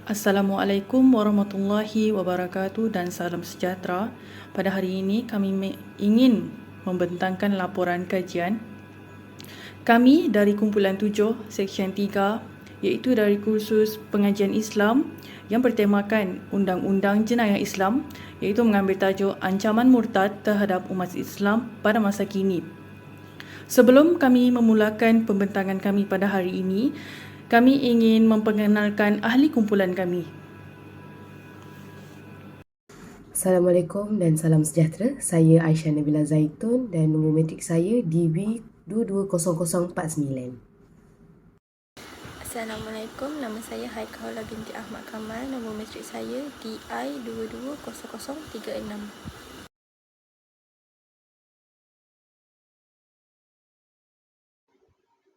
Assalamualaikum warahmatullahi wabarakatuh dan salam sejahtera. Pada hari ini kami ingin membentangkan laporan kajian kami dari kumpulan 7 Seksyen 3 iaitu dari kursus pengajian Islam yang bertemakan Undang-Undang Jenayah Islam iaitu mengambil tajuk Ancaman Murtad terhadap Umat Islam pada masa kini. Sebelum kami memulakan pembentangan kami pada hari ini, kami ingin memperkenalkan ahli kumpulan kami. Assalamualaikum dan salam sejahtera. Saya Aisyah Nabila Zaitun dan nombor metrik saya DB220049. Assalamualaikum, nama saya Haikaula binti Ahmad Kamal, nombor metrik saya DI220036.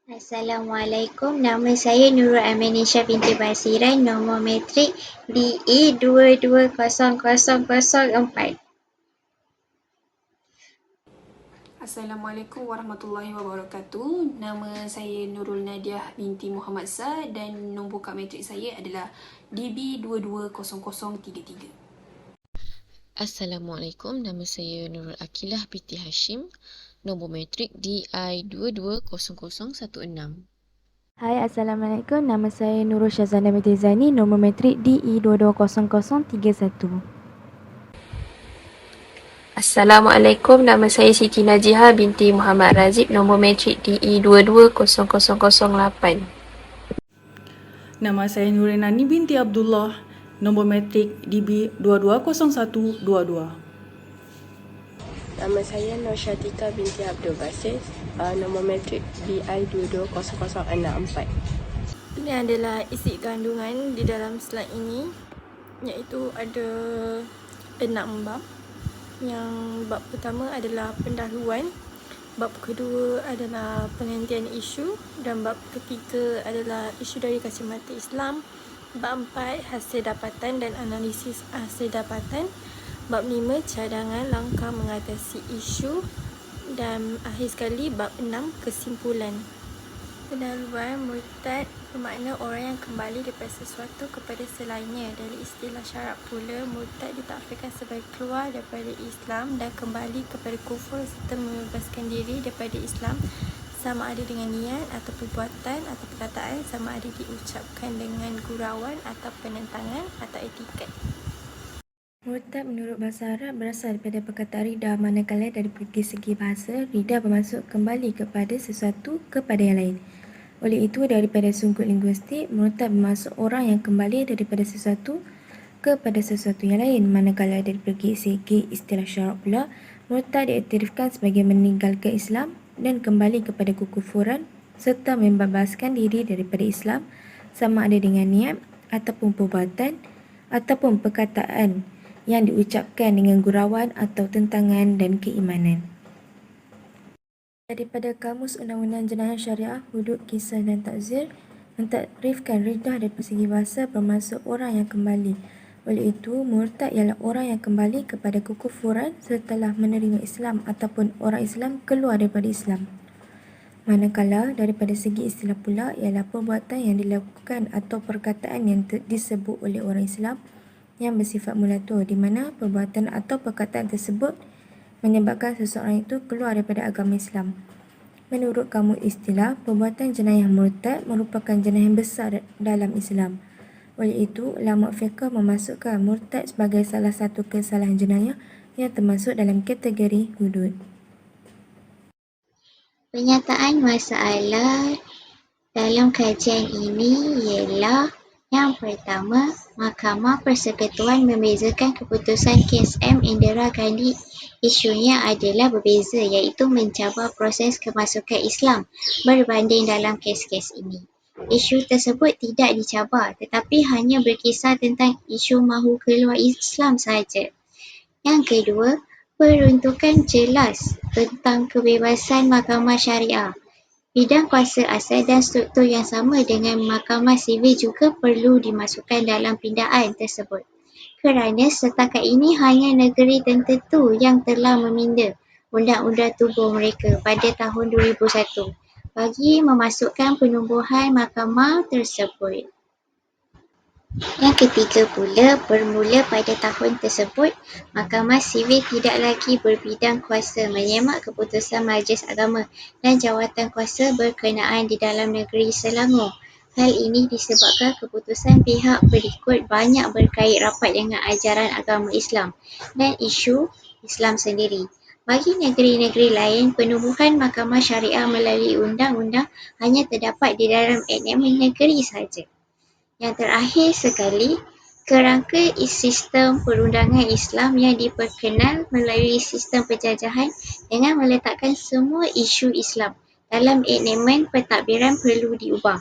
Assalamualaikum, nama saya Nurul Amanisha binti Basiran, nombor metrik DE220004. Assalamualaikum warahmatullahi wabarakatuh. Nama saya Nurul Nadiah binti Muhammad Sa dan nombor kad metrik saya adalah DB220033. Assalamualaikum, nama saya Nurul Akilah binti Hashim, nombor metrik DI220016. Hai, Assalamualaikum. Nama saya Nurul Syazana binti Zaini, nombor metrik DI220031. Assalamualaikum, nama saya Siti Najiha binti Muhammad Razib, nombor metrik DI220008. Nama saya Nurinani binti Abdullah, nombor metrik DB220122. Nama saya Nur Syatika binti Abdul Basis, nombor metrik DI220064. Ini adalah isi kandungan di dalam slide ini, iaitu ada 6 bab. Yang bab pertama adalah pendahuluan, bab kedua adalah penghentian isu dan bab ketiga adalah isu dari kacamata Islam, bab 4 hasil dapatan dan analisis hasil dapatan, bab 5 cadangan langkah mengatasi isu dan akhir sekali bab 6 kesimpulan. Pendahuluan, murtad bermakna orang yang kembali daripada sesuatu kepada selainnya. Dari istilah syarak pula, murtad ditakfirkan sebagai keluar daripada Islam dan kembali kepada kufur serta membebaskan diri daripada Islam, sama ada dengan niat atau perbuatan atau perkataan, sama ada diucapkan dengan gurauan atau penentangan atau etikat. Murtad menurut bahasa Arab berasal daripada perkataan rida, manakala dari segi bahasa, rida bermaksud kembali kepada sesuatu kepada yang lain. Oleh itu, daripada sudut linguistik, murtad bermaksud orang yang kembali daripada sesuatu kepada sesuatu yang lain. Manakala dari segi istilah syarak pula, murtad diiktirafkan sebagai meninggalkan Islam dan kembali kepada kekufuran serta membebaskan diri daripada Islam, sama ada dengan niat ataupun perbuatan ataupun perkataan yang diucapkan dengan gurauan atau tentangan dan keimanan. Daripada Kamus Undang-Undang Jenayah Syariah, Hudud, Kisah dan Takzir, mentakrifkan riddah dari segi bahasa bermaksud orang yang kembali. Oleh itu, murtad ialah orang yang kembali kepada kekufuran setelah menerima Islam ataupun orang Islam keluar daripada Islam. Manakala daripada segi istilah pula ialah perbuatan yang dilakukan atau perkataan yang disebut oleh orang Islam yang bersifat mulatur, di mana perbuatan atau perkataan tersebut menyebabkan seseorang itu keluar daripada agama Islam. Menurut kamus istilah, perbuatan jenayah murtad merupakan jenayah yang besar dalam Islam. Oleh itu, ulama fiqh memasukkan murtad sebagai salah satu kesalahan jenayah yang termasuk dalam kategori hudud. Penyataan masalah dalam kajian ini ialah: yang pertama, Mahkamah Persekutuan membezakan keputusan kes M. Indira Gandhi. Isunya adalah berbeza, iaitu mencabar proses kemasukan Islam berbanding dalam kes-kes ini. Isu tersebut tidak dicabar, tetapi hanya berkisar tentang isu mahu keluar Islam sahaja. Yang kedua, peruntukan jelas tentang kebebasan mahkamah syariah. Bidang kuasa asal dan struktur yang sama dengan mahkamah sivil juga perlu dimasukkan dalam pindaan tersebut, kerana setakat ini hanya negeri tertentu yang telah meminda undang-undang tubuh mereka pada tahun 2001 bagi memasukkan penubuhan mahkamah tersebut. Yang ketiga pula, bermula pada tahun tersebut, Mahkamah Sivil tidak lagi berbidang kuasa menyemak keputusan Majlis Agama dan Jawatan Kuasa berkenaan di dalam negeri Selangor. Hal ini disebabkan keputusan pihak berikut banyak berkait rapat dengan ajaran agama Islam dan isu Islam sendiri. Bagi negeri-negeri lain, penubuhan Mahkamah Syariah melalui undang-undang hanya terdapat di dalam akte negeri sahaja. Yang terakhir sekali, kerangka sistem perundangan Islam yang diperkenal melalui sistem penjajahan dengan meletakkan semua isu Islam dalam akte pentadbiran perlu diubah.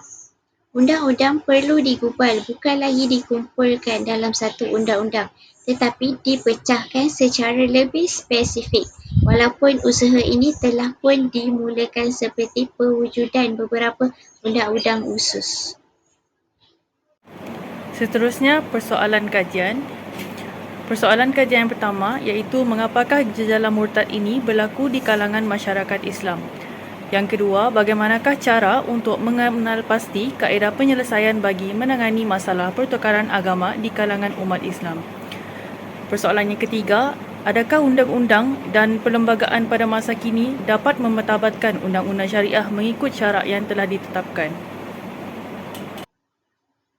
Undang-undang perlu digubal, bukan lagi dikumpulkan dalam satu undang-undang, tetapi dipecahkan secara lebih spesifik. Walaupun usaha ini telah pun dimulakan seperti pewujudan beberapa undang-undang khusus. Seterusnya, persoalan kajian. Persoalan kajian yang pertama iaitu mengapakah jejala murtad ini berlaku di kalangan masyarakat Islam. Yang kedua, bagaimanakah cara untuk mengenal pasti kaedah penyelesaian bagi menangani masalah pertukaran agama di kalangan umat Islam. Persoalan yang ketiga, adakah undang-undang dan perlembagaan pada masa kini dapat memetabatkan undang-undang syariah mengikut syarat yang telah ditetapkan?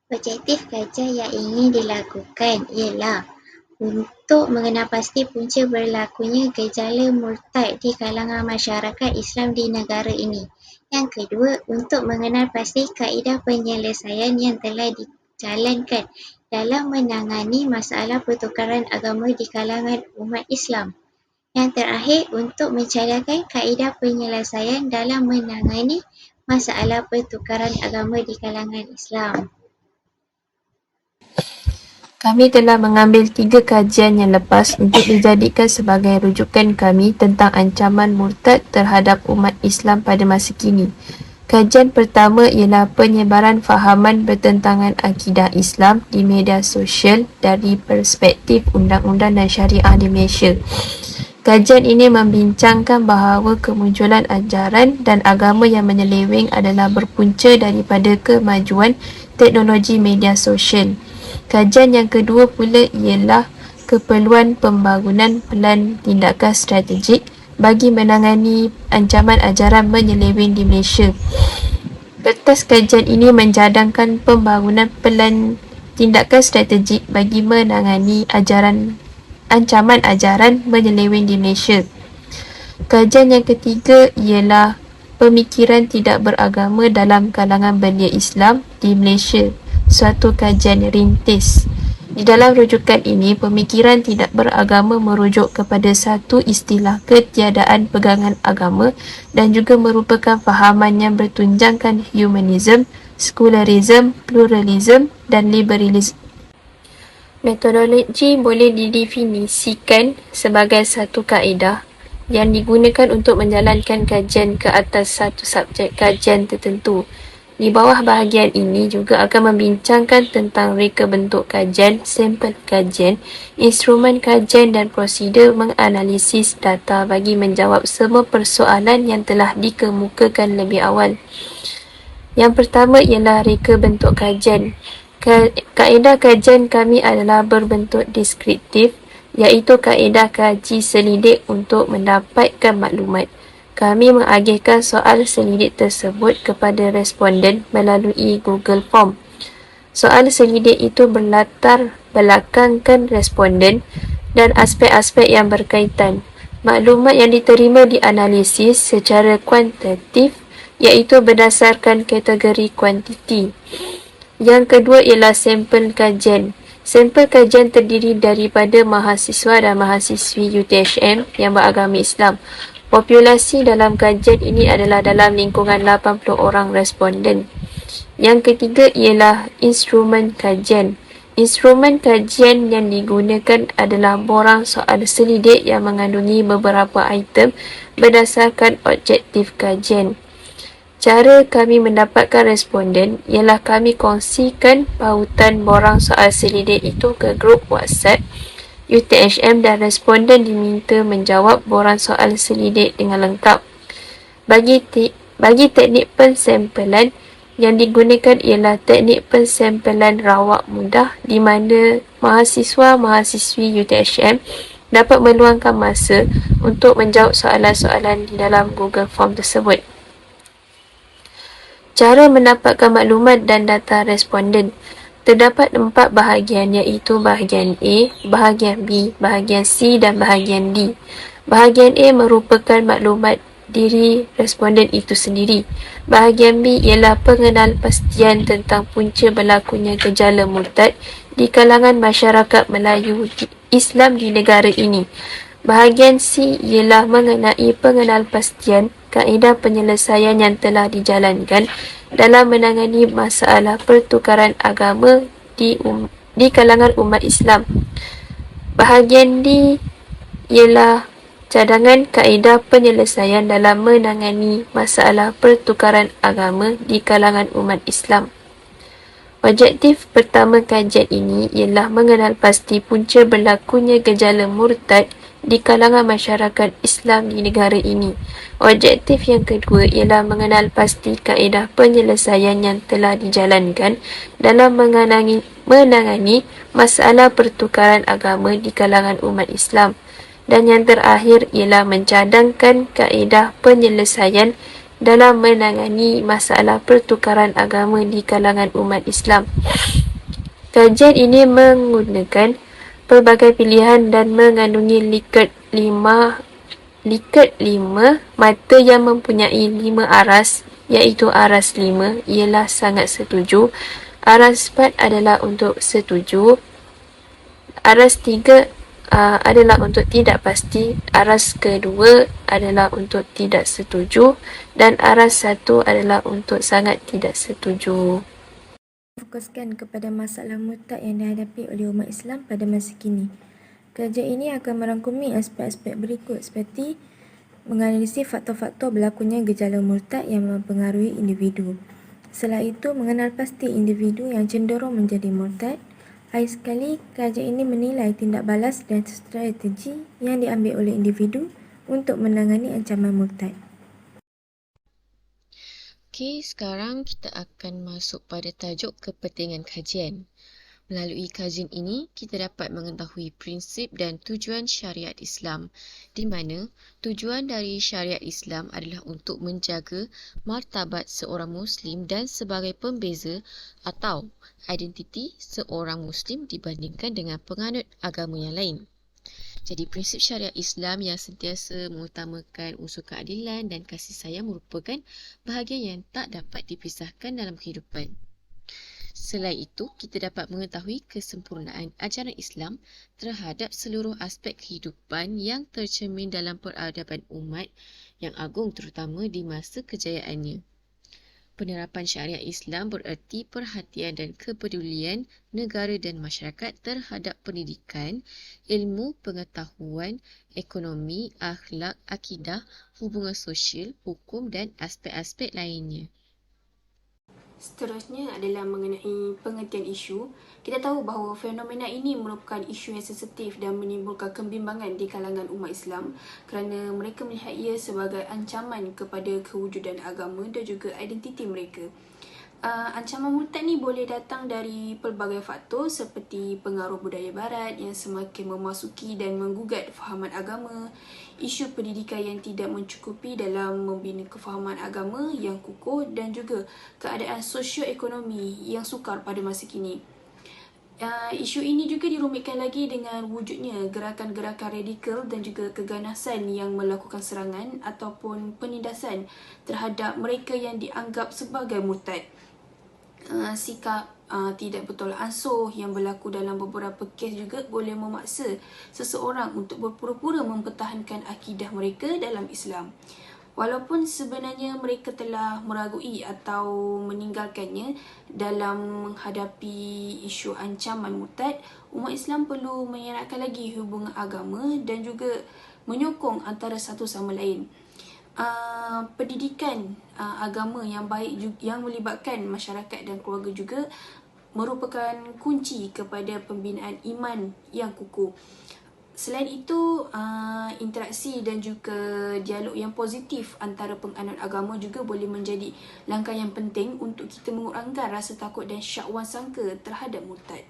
Objektif kajian yang ingin dilakukan ialah untuk mengenal pasti punca berlakunya gejala murtad di kalangan masyarakat Islam di negara ini. Yang kedua, untuk mengenal pasti kaedah penyelesaian yang telah dijalankan dalam menangani masalah pertukaran agama di kalangan umat Islam. Yang terakhir, untuk mencadangkan kaedah penyelesaian dalam menangani masalah pertukaran agama di kalangan Islam. Kami telah mengambil 3 kajian yang lepas untuk dijadikan sebagai rujukan kami tentang ancaman murtad terhadap umat Islam pada masa kini. Kajian pertama ialah penyebaran fahaman bertentangan akidah Islam di media sosial dari perspektif undang-undang dan syariah di Malaysia. Kajian ini membincangkan bahawa kemunculan ajaran dan agama yang menyeleweng adalah berpunca daripada kemajuan teknologi media sosial. Kajian yang kedua pula ialah keperluan pembangunan pelan tindakan strategik bagi menangani ancaman ajaran menyeleweng di Malaysia. Kertas kajian ini menjadangkan pembangunan pelan tindakan strategik bagi menangani ancaman ajaran menyeleweng di Malaysia. Kajian yang ketiga ialah pemikiran tidak beragama dalam kalangan belia Islam di Malaysia, suatu kajian rintis. Di dalam rujukan ini, pemikiran tidak beragama merujuk kepada satu istilah ketiadaan pegangan agama dan juga merupakan fahaman yang bertunjangkan humanism, secularism, pluralism dan liberalism. Metodologi boleh didefinisikan sebagai satu kaedah yang digunakan untuk menjalankan kajian ke atas satu subjek kajian tertentu. Di bawah bahagian ini juga akan membincangkan tentang reka bentuk kajian, sampel kajian, instrumen kajian dan prosedur menganalisis data bagi menjawab semua persoalan yang telah dikemukakan lebih awal. Yang pertama ialah reka bentuk kajian. Kaedah kajian kami adalah berbentuk deskriptif, iaitu kaedah kaji selidik untuk mendapatkan maklumat. Kami mengagihkan soal selidik tersebut kepada responden melalui Google Form. Soal selidik itu berlatar belakangkan responden dan aspek-aspek yang berkaitan. Maklumat yang diterima dianalisis secara kuantitatif, iaitu berdasarkan kategori kuantiti. Yang kedua ialah sampel kajian. Sampel kajian terdiri daripada mahasiswa dan mahasiswi UTHM yang beragama Islam. Populasi dalam kajian ini adalah dalam lingkungan 80 orang responden. Yang ketiga ialah instrumen kajian. Instrumen kajian yang digunakan adalah borang soal selidik yang mengandungi beberapa item berdasarkan objektif kajian. Cara kami mendapatkan responden ialah kami kongsikan pautan borang soal selidik itu ke grup WhatsApp UTHM dan responden diminta menjawab borang soal selidik dengan lengkap. Bagi teknik pensampelan, Yang digunakan ialah teknik pensempelan rawak mudah di mana mahasiswa-mahasiswi UTHM dapat meluangkan masa untuk menjawab soalan-soalan di dalam Google Form tersebut. Cara mendapatkan maklumat dan data responden. Terdapat 4 bahagian iaitu bahagian A, bahagian B, bahagian C dan bahagian D. Bahagian A merupakan maklumat diri responden itu sendiri. Bahagian B ialah pengenalpastian tentang punca berlakunya gejala murtad di kalangan masyarakat Melayu Islam di negara ini. Bahagian C ialah mengenai pengenalpastian kaedah penyelesaian yang telah dijalankan dalam menangani masalah pertukaran agama di kalangan umat Islam. Bahagian D ialah cadangan kaedah penyelesaian dalam menangani masalah pertukaran agama di kalangan umat Islam. Objektif pertama kajian ini ialah mengenal pasti punca berlakunya gejala murtad di kalangan masyarakat Islam di negara ini. Objektif yang kedua ialah mengenal pasti kaedah penyelesaian yang telah dijalankan dalam menangani masalah pertukaran agama di kalangan umat Islam. Dan yang terakhir ialah mencadangkan kaedah penyelesaian dalam menangani masalah pertukaran agama di kalangan umat Islam. Kajian ini menggunakan pelbagai pilihan dan mengandungi liket 5 mata yang mempunyai 5 aras, iaitu aras 5 ialah sangat setuju, aras 4 adalah untuk setuju, aras 3 adalah untuk tidak pasti, aras kedua adalah untuk tidak setuju dan aras 1 adalah untuk sangat tidak setuju. Fokuskan kepada masalah murtad yang dihadapi oleh umat Islam pada masa kini. Kajian ini akan merangkumi aspek-aspek berikut seperti menganalisis faktor-faktor berlakunya gejala murtad yang mempengaruhi individu. Setelah itu, mengenal pasti individu yang cenderung menjadi murtad. Akhir sekali, kajian ini menilai tindak balas dan strategi yang diambil oleh individu untuk menangani ancaman murtad. Okey, sekarang kita akan masuk pada tajuk kepentingan kajian. Melalui kajian ini, kita dapat mengetahui prinsip dan tujuan syariat Islam, di mana tujuan dari syariat Islam adalah untuk menjaga martabat seorang Muslim dan sebagai pembeza atau identiti seorang Muslim dibandingkan dengan penganut agama yang lain. Jadi, prinsip syariat Islam yang sentiasa mengutamakan unsur keadilan dan kasih sayang merupakan bahagian yang tak dapat dipisahkan dalam kehidupan. Selain itu, kita dapat mengetahui kesempurnaan ajaran Islam terhadap seluruh aspek kehidupan yang tercermin dalam peradaban umat yang agung terutama di masa kejayaannya. Penerapan syariat Islam bererti perhatian dan kepedulian negara dan masyarakat terhadap pendidikan, ilmu pengetahuan, ekonomi, akhlak, akidah, hubungan sosial, hukum dan aspek-aspek lainnya. Seterusnya adalah mengenai pengertian isu. Kita tahu bahawa fenomena ini merupakan isu yang sensitif dan menimbulkan kebimbangan di kalangan umat Islam kerana mereka melihat ia sebagai ancaman kepada kewujudan agama dan juga identiti mereka. Ancaman murtad ni boleh datang dari pelbagai faktor seperti pengaruh budaya barat yang semakin memasuki dan menggugat fahaman agama, isu pendidikan yang tidak mencukupi dalam membina kefahaman agama yang kukuh dan juga keadaan sosioekonomi yang sukar pada masa kini. Isu ini juga dirumitkan lagi dengan wujudnya gerakan-gerakan radikal dan juga keganasan yang melakukan serangan ataupun penindasan terhadap mereka yang dianggap sebagai murtad. Sikap tidak betul ansur yang berlaku dalam beberapa kes juga boleh memaksa seseorang untuk berpura-pura mempertahankan akidah mereka dalam Islam. Walaupun sebenarnya mereka telah meragui atau meninggalkannya dalam menghadapi isu ancaman murtad, umat Islam perlu mengeratkan lagi hubungan agama dan juga menyokong antara satu sama lain. Pendidikan agama yang baik yang melibatkan masyarakat dan keluarga juga merupakan kunci kepada pembinaan iman yang kukuh. Selain itu, interaksi dan juga dialog yang positif antara penganut agama juga boleh menjadi langkah yang penting untuk kita mengurangkan rasa takut dan syakwan sangka terhadap murtad.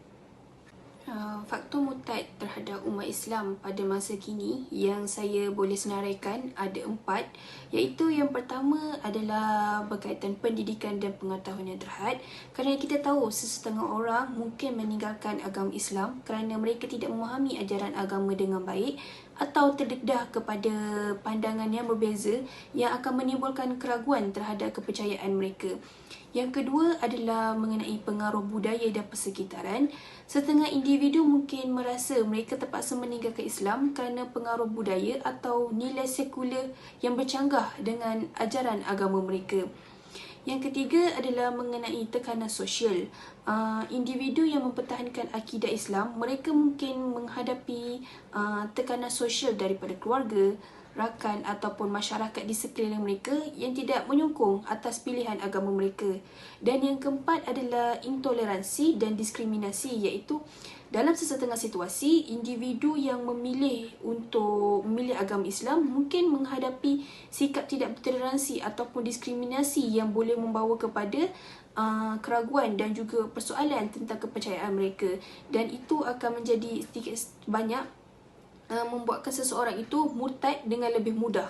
Faktor murtad terhadap umat Islam pada masa kini yang saya boleh senaraikan ada 4, iaitu yang pertama adalah berkaitan pendidikan dan pengetahuan yang terhad. Kerana kita tahu sesetengah orang mungkin meninggalkan agama Islam kerana mereka tidak memahami ajaran agama dengan baik atau terdedah kepada pandangan yang berbeza yang akan menimbulkan keraguan terhadap kepercayaan mereka. Yang kedua adalah mengenai pengaruh budaya dan persekitaran. Setengah individu mungkin merasa mereka terpaksa meninggalkan Islam kerana pengaruh budaya atau nilai sekular yang bercanggah dengan ajaran agama mereka. Yang ketiga adalah mengenai tekanan sosial. Individu yang mempertahankan akidah Islam, mereka mungkin menghadapi tekanan sosial daripada keluarga, rakan ataupun masyarakat di sekeliling mereka yang tidak menyokong atas pilihan agama mereka. Dan yang keempat adalah intoleransi dan diskriminasi, iaitu dalam sesetengah situasi, individu yang memilih agama Islam mungkin menghadapi sikap tidak bertoleransi ataupun diskriminasi yang boleh membawa kepada keraguan dan juga persoalan tentang kepercayaan mereka. Dan itu akan menjadi sedikit banyak membuatkan seseorang itu murtad dengan lebih mudah.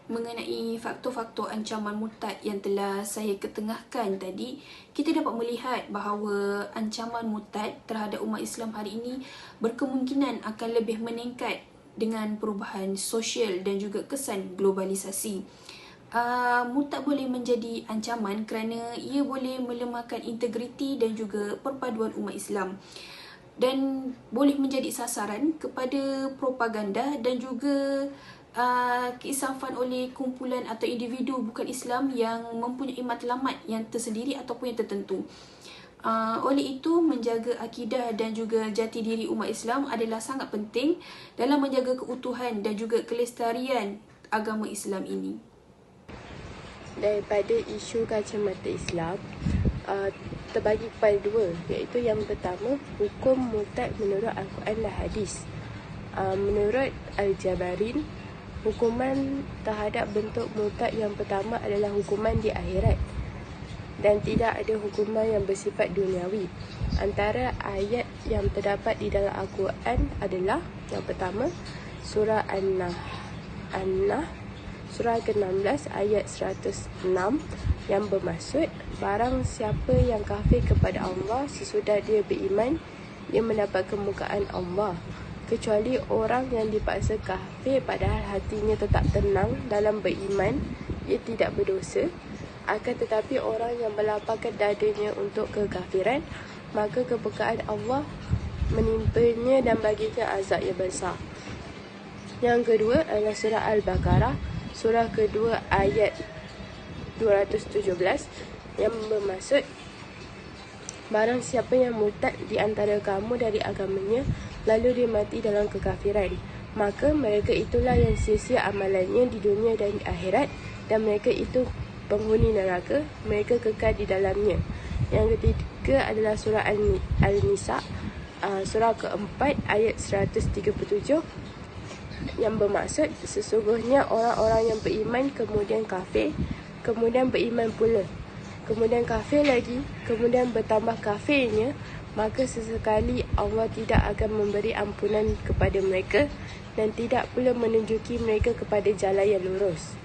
Mengenai faktor-faktor ancaman murtad yang telah saya ketengahkan tadi, kita dapat melihat bahawa ancaman murtad terhadap umat Islam hari ini berkemungkinan akan lebih meningkat dengan perubahan sosial dan juga kesan globalisasi. Murtad boleh menjadi ancaman kerana ia boleh melemahkan integriti dan juga perpaduan umat Islam, dan boleh menjadi sasaran kepada propaganda dan juga keisafan oleh kumpulan atau individu bukan Islam yang mempunyai matlamat yang tersendiri ataupun yang tertentu. Oleh itu, menjaga akidah dan juga jati diri umat Islam adalah sangat penting dalam menjaga keutuhan dan juga kelestarian agama Islam ini. Daripada isu kacamata Islam, terbagi kepada 2, iaitu yang pertama, hukum murtad menurut Al-Quran dan Hadis. Menurut Al-Jabarin, hukuman terhadap bentuk murtad yang pertama adalah hukuman di akhirat dan tidak ada hukuman yang bersifat duniawi. Antara ayat yang terdapat di dalam Al-Quran adalah yang pertama, surah An-Nahl, surah ke-16 ayat 106 yang bermaksud, barang siapa yang kafir kepada Allah sesudah dia beriman, dia mendapat kemukaan Allah, kecuali orang yang dipaksa kafir padahal hatinya tetap tenang dalam beriman, ia tidak berdosa. Akan tetapi orang yang melapangkan dadanya untuk kekafiran, maka kebukaan Allah menimpanya dan baginya azab yang besar. Yang kedua adalah surah Al-Baqarah, surah kedua ayat 217 yang bermaksud, barang siapa yang murtad di antara kamu dari agamanya lalu dia mati dalam kekafiran, maka mereka itulah yang sia-sia amalannya di dunia dan di akhirat, dan mereka itu penghuni neraka, mereka kekal di dalamnya. Yang ketiga adalah surah Al-Nisa, surah keempat ayat 137 yang bermaksud, sesungguhnya orang-orang yang beriman kemudian kafir, kemudian beriman pula, kemudian kafir lagi, kemudian bertambah kafirnya, maka sesekali Allah tidak akan memberi ampunan kepada mereka dan tidak pula menunjuki mereka kepada jalan yang lurus.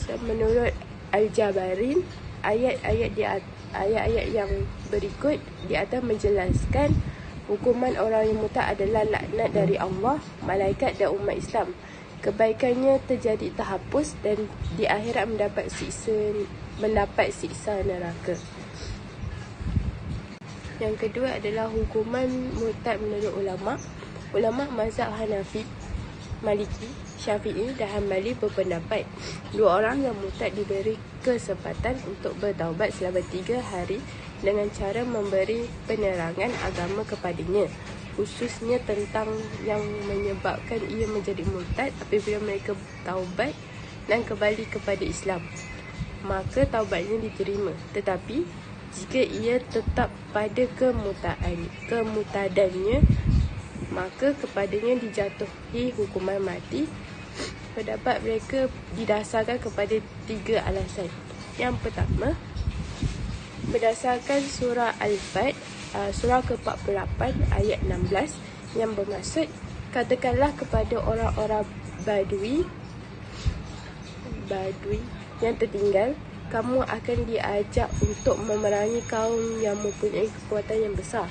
Menurut Al-Jabarin, ayat-ayat yang berikut di atas menjelaskan hukuman orang yang murtad adalah laknat dari Allah, malaikat dan umat Islam. Kebaikannya terjadi terhapus dan di akhirat mendapat siksa neraka. Yang kedua adalah hukuman murtad menurut ulama. Ulama mazhab Hanafi, Maliki, Syafi'i dan Hanbali berpendapat 2 orang yang murtad diberi kesempatan untuk bertaubat selama 3 hari dengan cara memberi penerangan agama kepadanya, khususnya tentang yang menyebabkan ia menjadi murtad. Apabila mereka taubat dan kembali kepada Islam, maka taubatnya diterima. Tetapi jika ia tetap pada kemurtadannya maka kepadanya dijatuhi hukuman mati. Pendapat mereka didasarkan kepada 3 alasan. Yang pertama, berdasarkan surah Al-Fat, surah ke-48 ayat 16 yang bermaksud, katakanlah kepada orang-orang Badui yang tertinggal, kamu akan diajak untuk memerangi kaum yang mempunyai kekuatan yang besar.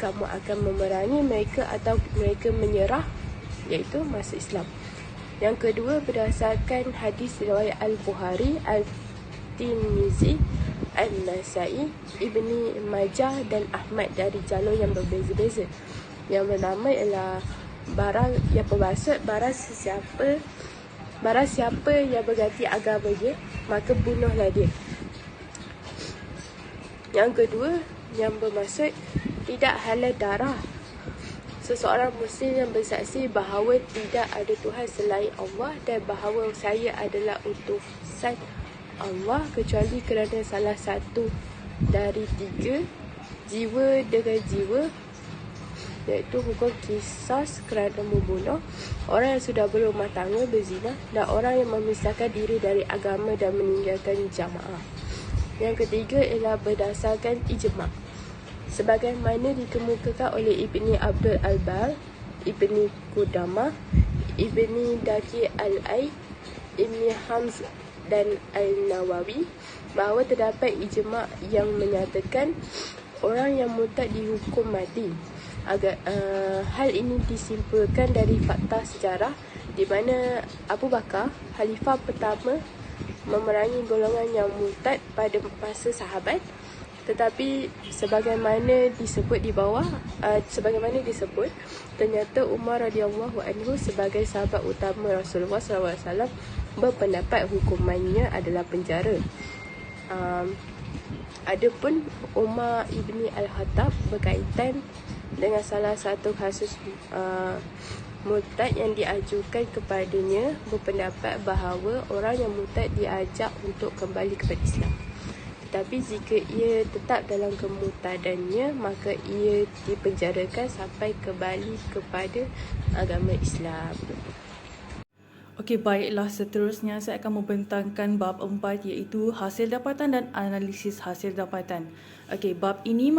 Kamu akan memerangi mereka atau mereka menyerah, iaitu masuk Islam. Yang kedua, berdasarkan hadis riwayat Al-Bukhari, Al-Tirmizi, An-Nasai, Ibni Majah dan Ahmad dari jalur yang berbeza-beza. Yang pertama ialah barang yang bermaksud barang siapa yang berganti agama dia, maka bunuhlah dia. Yang kedua, yang bermaksud tidak halal darah seseorang Muslim yang bersaksi bahawa tidak ada Tuhan selain Allah dan bahawa saya adalah utusan Allah kecuali kerana salah satu dari 3, jiwa dengan jiwa, iaitu hukum qisas kerana membunuh, orang yang sudah berumah tangga berzina, dan orang yang memisahkan diri dari agama dan meninggalkan jamaah. Yang ketiga ialah berdasarkan ijma', sebagaimana dikemukakan oleh Ibni Abdul Al-Bar, Ibni Qudamah, Ibni Daki Al-Ai, Ibni Hamz dan Al-Nawawi, bahawa terdapat ijma' yang menyatakan orang yang murtad dihukum mati. Hal ini disimpulkan dari fakta sejarah di mana Abu Bakar, khalifah pertama, memerangi golongan yang murtad pada masa sahabat. Tetapi sebagaimana disebut, ternyata Umar radhiyallahu anhu sebagai sahabat utama Rasulullah SAW berpendapat hukumannya adalah penjara. Adapun Umar ibni Al-Khattab berkaitan dengan salah satu kasus murtad yang diajukan kepadanya, berpendapat bahawa orang yang murtad diajak untuk kembali kepada Islam. Tetapi jika ia tetap dalam kemurtadannya, maka ia dipenjarakan sampai kembali kepada agama Islam. Okey, baiklah, seterusnya saya akan membentangkan bab 4 iaitu hasil dapatan dan analisis hasil dapatan. Okey, bab ini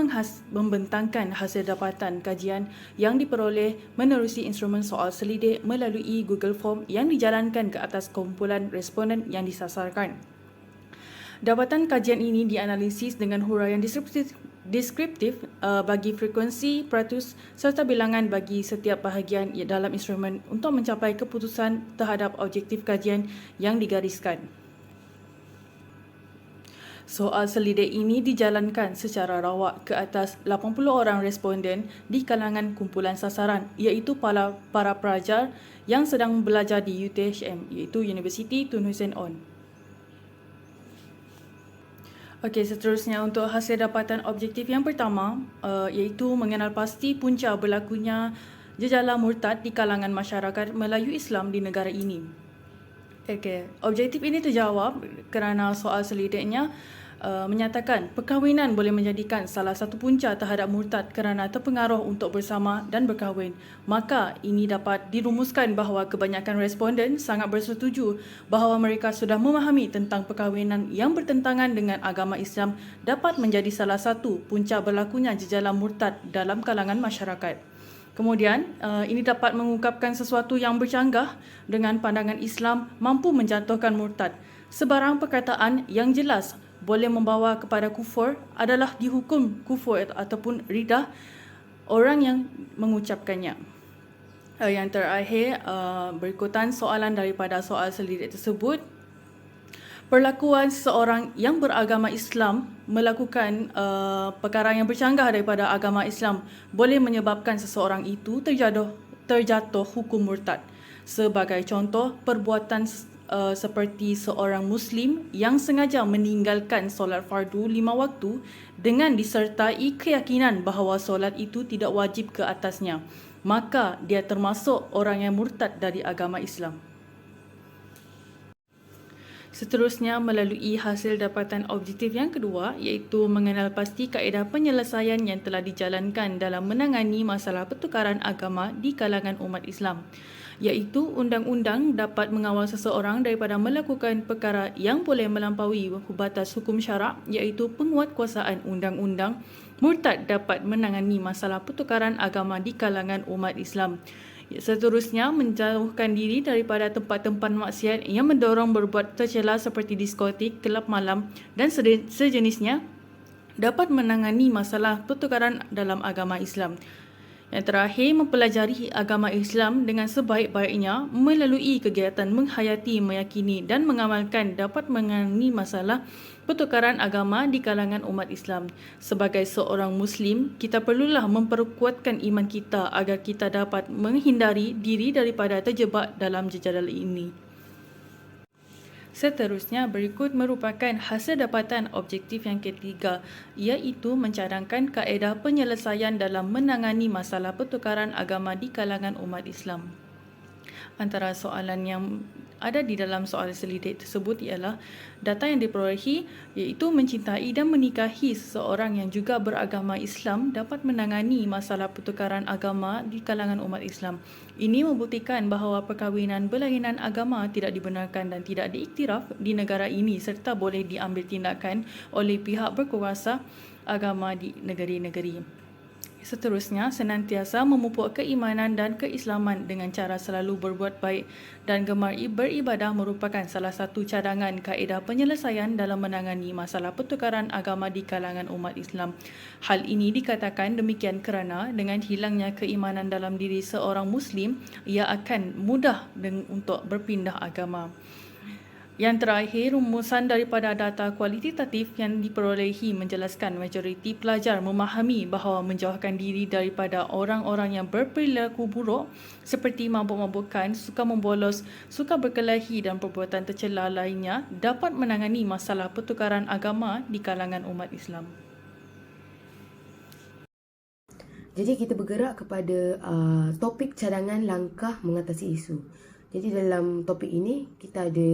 membentangkan hasil dapatan kajian yang diperoleh menerusi instrumen soal selidik melalui Google Form yang dijalankan ke atas kumpulan responden yang disasarkan. Dapatan kajian ini dianalisis dengan huraian deskriptif bagi frekuensi, peratus serta bilangan bagi setiap bahagian dalam instrumen untuk mencapai keputusan terhadap objektif kajian yang digariskan. Soal selidik ini dijalankan secara rawak ke atas 80 orang responden di kalangan kumpulan sasaran, iaitu para pelajar yang sedang belajar di UTHM, iaitu Universiti Tun Hussein On. Okey, seterusnya untuk hasil dapatan objektif yang pertama iaitu mengenal pasti punca berlakunya jejala murtad di kalangan masyarakat Melayu Islam di negara ini. Okey, objektif ini terjawab kerana soal selidiknya menyatakan perkahwinan boleh menjadikan salah satu punca terhadap murtad kerana terpengaruh untuk bersama dan berkahwin. Maka ini dapat dirumuskan bahawa kebanyakan responden sangat bersetuju bahawa mereka sudah memahami tentang perkahwinan yang bertentangan dengan agama Islam dapat menjadi salah satu punca berlakunya jejala murtad dalam kalangan masyarakat. Kemudian, ini dapat mengungkapkan sesuatu yang bercanggah dengan pandangan Islam mampu menjatuhkan murtad. Sebarang perkataan yang jelas boleh membawa kepada kufur adalah dihukum kufur ataupun ridah orang yang mengucapkannya. Yang terakhir, berikutan soalan daripada soal selidik tersebut. Perlakuan seseorang yang beragama Islam melakukan perkara yang bercanggah daripada agama Islam boleh menyebabkan seseorang itu terjatuh hukum murtad. Sebagai contoh, perbuatan seperti seorang Muslim yang sengaja meninggalkan solat fardu 5 waktu dengan disertai keyakinan bahawa solat itu tidak wajib ke atasnya, maka dia termasuk orang yang murtad dari agama Islam. Seterusnya, melalui hasil dapatan objektif yang kedua, iaitu mengenal pasti kaedah penyelesaian yang telah dijalankan dalam menangani masalah pertukaran agama di kalangan umat Islam, iaitu undang-undang dapat mengawal seseorang daripada melakukan perkara yang boleh melampaui batas hukum syarak, iaitu penguatkuasaan undang-undang. Murtad dapat menangani masalah pertukaran agama di kalangan umat Islam. Seterusnya, menjauhkan diri daripada tempat-tempat maksiat yang mendorong berbuat tercela seperti diskotik, kelab malam dan sejenisnya dapat menangani masalah pertukaran dalam agama Islam. Yang terakhir, mempelajari agama Islam dengan sebaik-baiknya melalui kegiatan menghayati, meyakini dan mengamalkan dapat menangani masalah pertukaran agama di kalangan umat Islam. Sebagai seorang Muslim, kita perlulah memperkuatkan iman kita agar kita dapat menghindari diri daripada terjebak dalam jejadah ini. Seterusnya, berikut merupakan hasil dapatan objektif yang ketiga, iaitu mencadangkan kaedah penyelesaian dalam menangani masalah pertukaran agama di kalangan umat Islam. Antara soalan yang ada di dalam soal selidik tersebut ialah data yang diperolehi iaitu mencintai dan menikahi seseorang yang juga beragama Islam dapat menangani masalah pertukaran agama di kalangan umat Islam. Ini membuktikan bahawa perkahwinan berlainan agama tidak dibenarkan dan tidak diiktiraf di negara ini serta boleh diambil tindakan oleh pihak berkuasa agama di negeri-negeri. Seterusnya, senantiasa memupuk keimanan dan keislaman dengan cara selalu berbuat baik dan gemar beribadah merupakan salah satu cadangan kaedah penyelesaian dalam menangani masalah pertukaran agama di kalangan umat Islam. Hal ini dikatakan demikian kerana dengan hilangnya keimanan dalam diri seorang Muslim, ia akan mudah untuk berpindah agama. Yang terakhir, rumusan daripada data kualitatif yang diperolehi menjelaskan majoriti pelajar memahami bahawa menjauhkan diri daripada orang-orang yang berperilaku buruk seperti mabuk-mabukan, suka membolos, suka berkelahi dan perbuatan tercela lainnya dapat menangani masalah pertukaran agama di kalangan umat Islam. Jadi kita bergerak kepada topik cadangan langkah mengatasi isu. Jadi dalam topik ini kita ada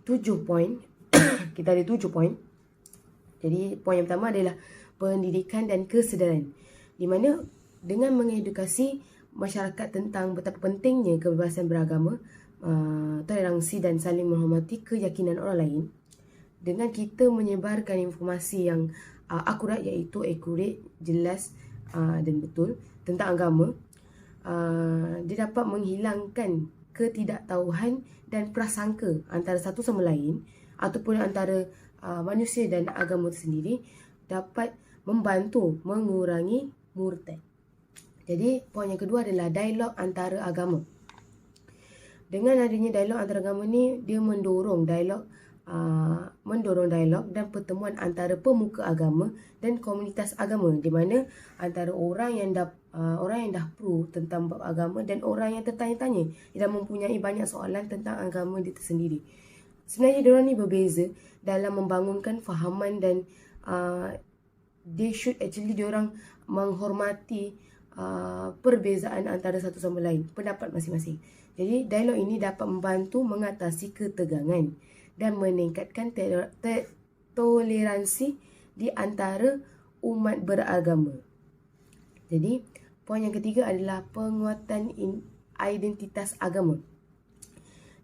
7 poin. Kita ada 7 poin. Jadi poin yang pertama adalah pendidikan dan kesedaran, di mana dengan mengedukasi masyarakat tentang betapa pentingnya kebebasan beragama, toleransi dan saling menghormati keyakinan orang lain, dengan kita menyebarkan informasi yang akurat, iaitu akurat, jelas dan betul tentang agama, dia dapat menghilangkan ketidaktahuan dan prasangka antara satu sama lain ataupun antara manusia dan agama itu sendiri, dapat membantu mengurangi murtad. Jadi poin yang kedua adalah dialog antara agama. Dengan adanya dialog antara agama ni, dia mendorong dialog dan pertemuan antara pemuka agama dan komunitas agama, di mana antara orang yang dah pro tentang bab agama dan orang yang tertanya-tanya dan mempunyai banyak soalan tentang agama dia tersendiri. Sebenarnya diorang ni berbeza dalam membangunkan fahaman dan diorang menghormati perbezaan antara satu sama lain, pendapat masing-masing. Jadi dialog ini dapat membantu mengatasi ketegangan dan meningkatkan toleransi di antara umat beragama. Jadi poin yang ketiga adalah penguatan identitas agama.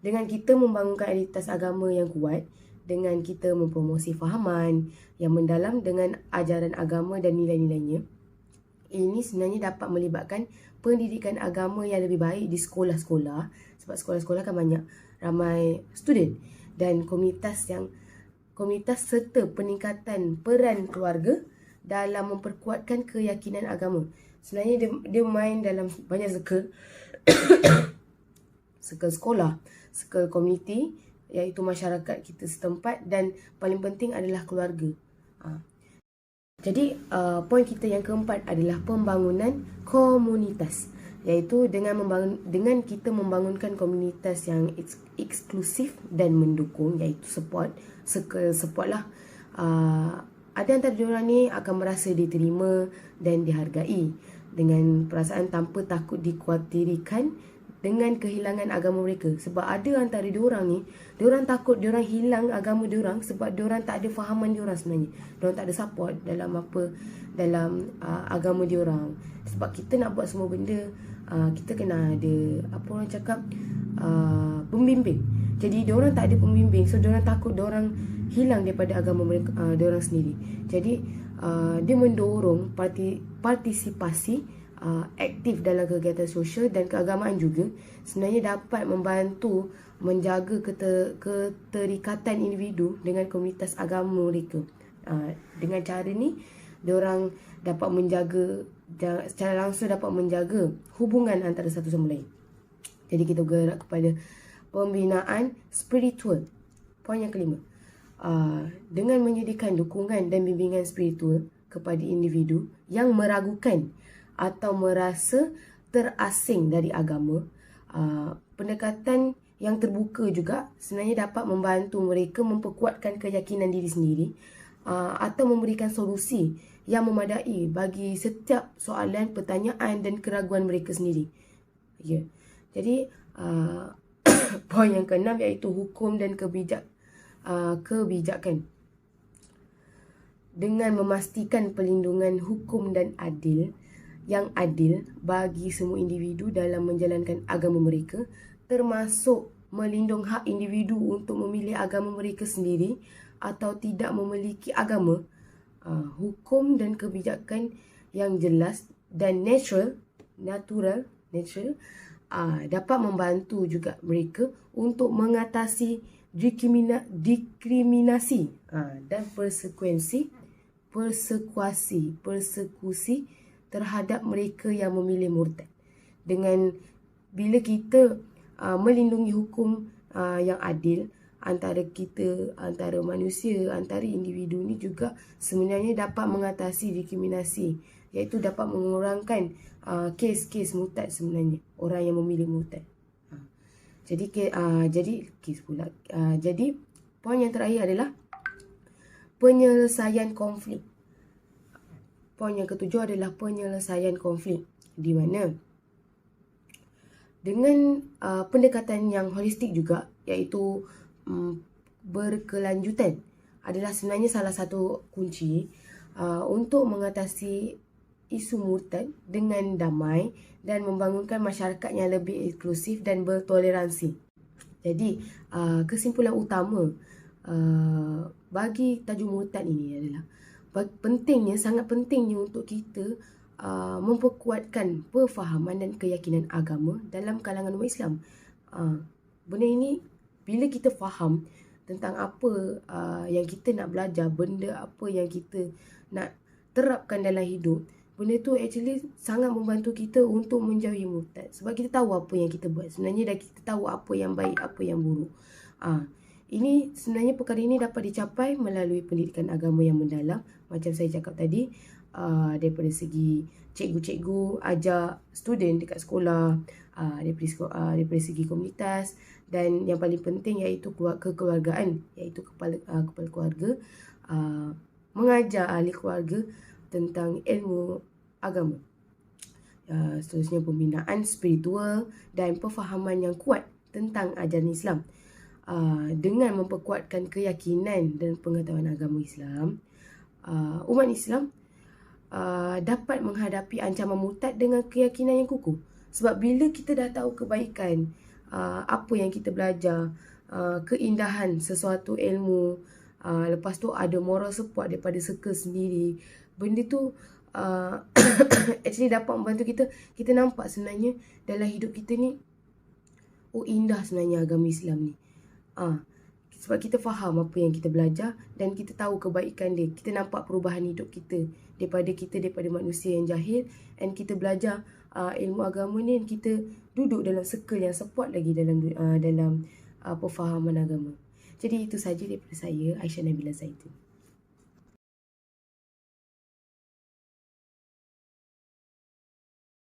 Dengan kita membangunkan identitas agama yang kuat, dengan kita mempromosi fahaman yang mendalam dengan ajaran agama dan nilai-nilainya, ini sebenarnya dapat melibatkan pendidikan agama yang lebih baik di sekolah-sekolah, sebab sekolah-sekolah kan ramai student, dan komunitas serta peningkatan peran keluarga dalam memperkuatkan keyakinan agama. Sebenarnya dia main dalam banyak circle circle sekolah, circle komuniti, iaitu masyarakat kita setempat, dan paling penting adalah keluarga. Jadi poin kita yang keempat adalah pembangunan komunitas, iaitu dengan kita membangunkan komunitas yang eksklusif dan mendukung, iaitu support lah. Ada antara diorang ni akan merasa diterima dan dihargai dengan perasaan tanpa takut dikuatirikan dengan kehilangan agama mereka. Sebab ada antara diorang ni, diorang takut diorang hilang agama diorang sebab diorang tak ada fahaman diorang sebenarnya. Diorang tak ada support dalam agama diorang. Sebab kita nak buat semua benda, kita kena ada, apa orang cakap, pembimbing. Jadi diorang tak ada pembimbing, so diorang takut diorang hilang daripada agama mereka, diorang sendiri. Jadi dia mendorong partisipasi aktif dalam kegiatan sosial dan keagamaan juga sebenarnya dapat membantu menjaga keterikatan individu dengan komunitas agama mereka. Dengan cara ni, diorang dapat menjaga, secara langsung dapat menjaga hubungan antara satu sama lain. Jadi kita bergerak kepada pembinaan spiritual. Poin yang kelima. Dengan menyediakan dukungan dan bimbingan spiritual kepada individu yang meragukan atau merasa terasing dari agama, pendekatan yang terbuka juga sebenarnya dapat membantu mereka memperkuatkan keyakinan diri sendiri atau memberikan solusi yang memadai bagi setiap soalan, pertanyaan dan keraguan mereka sendiri. Ya. Jadi poin yang keenam iaitu hukum dan kebijakan. Dengan memastikan perlindungan hukum dan yang adil bagi semua individu dalam menjalankan agama mereka, termasuk melindungi hak individu untuk memilih agama mereka sendiri atau tidak memiliki agama. Hukum dan kebijakan yang jelas dan natural dapat membantu juga mereka untuk mengatasi diskriminasi dan persekusi terhadap mereka yang memilih murtad. Bila kita melindungi hukum yang adil antara manusia, antara individu ni juga sebenarnya dapat mengatasi diskriminasi, iaitu dapat mengurangkan kes-kes murtad sebenarnya, orang yang memilih murtad. Jadi poin yang terakhir adalah penyelesaian konflik. Poin yang ketujuh adalah penyelesaian konflik, di mana dengan pendekatan yang holistik juga, iaitu berkelanjutan, adalah sebenarnya salah satu kunci untuk mengatasi isu murtad dengan damai dan membangunkan masyarakat yang lebih inklusif dan bertoleransi. Jadi kesimpulan utama bagi tajuk murtad ini adalah sangat pentingnya untuk kita memperkuatkan perfahaman dan keyakinan agama dalam kalangan umat Islam. Benda ini, bila kita faham tentang apa yang kita nak belajar, benda apa yang kita nak terapkan dalam hidup, benda tu actually sangat membantu kita untuk menjauhi murtad. Sebab kita tahu apa yang kita buat. Sebenarnya dah kita tahu apa yang baik, apa yang buruk. Ini sebenarnya perkara ini dapat dicapai melalui pendidikan agama yang mendalam. Macam saya cakap tadi, daripada segi cikgu-cikgu ajar student dekat sekolah, daripada segi komunitas, dan yang paling penting iaitu kekeluargaan, iaitu kepala keluarga mengajar ahli keluarga tentang ilmu agama. Seterusnya pembinaan spiritual dan perfahaman yang kuat tentang ajaran Islam. Dengan memperkuatkan keyakinan dan pengetahuan agama Islam, umat Islam dapat menghadapi ancaman murtad dengan keyakinan yang kukuh. Sebab bila kita dah tahu kebaikan, apa yang kita belajar, keindahan sesuatu ilmu, lepas tu ada moral support daripada circle sendiri, benda tu actually dapat membantu kita nampak sebenarnya dalam hidup kita ni, indah sebenarnya agama Islam ni. Sebab kita faham apa yang kita belajar dan kita tahu kebaikan dia. Kita nampak perubahan hidup kita daripada manusia yang jahil, and kita belajar ilmu agama ni, dan kita duduk dalam circle yang support lagi dalam perfahaman agama. Jadi itu saja daripada saya, Aisyah Nabila Zaitun.